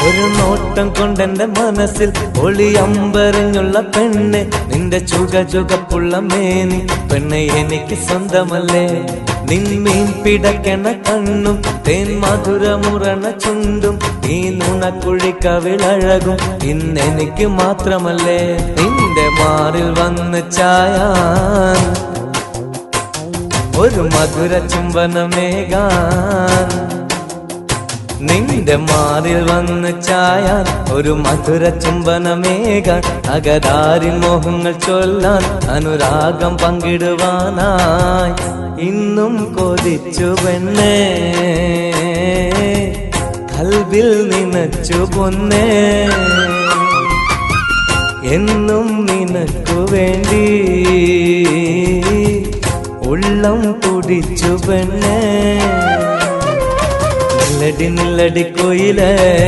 ഒരു നോട്ടം കൊണ്ടെന്റെ മനസ്സിൽ ഒളിയമ്പറിഞ്ഞുള്ള പെണ്ണ്, നിന്റെ ചുകചുകപ്പുള്ള മേനി പെണ്ണെ എനിക്ക് സ്വന്തമല്ലേ. നിന്മീൻ പിടക്കണ കണ്ണും തേൻ മധുരമുറണ ചുണ്ടും ഈ നുണക്കുഴിക്കവിളഴകും ഇന്നെനിക്ക് മാത്രമല്ലേ. നിന്റെ മാറിൽ വന്ന് ചായാൻ ഒരു മധുര ചുംബനമേകാൻ, നിന്റെ മാറിൽ വന്ന് ചായാൻ ഒരു മധുര ചുംബനമേകാൻ, അകതാരിൽ മോഹങ്ങൾ ചൊല്ലാൻ അനുരാഗം പങ്കിടുവാനായി ഇന്നും കൊതിച്ചു പെണ്ണേ, കൽബിൽ നിനച്ചു പൊന്നേ. എന്നും നിനക്കു വേണ്ടി ഉള്ളം തുടിച്ചു പെണ്ണേ. നില്ലടി നില്ലടി കോയിലേ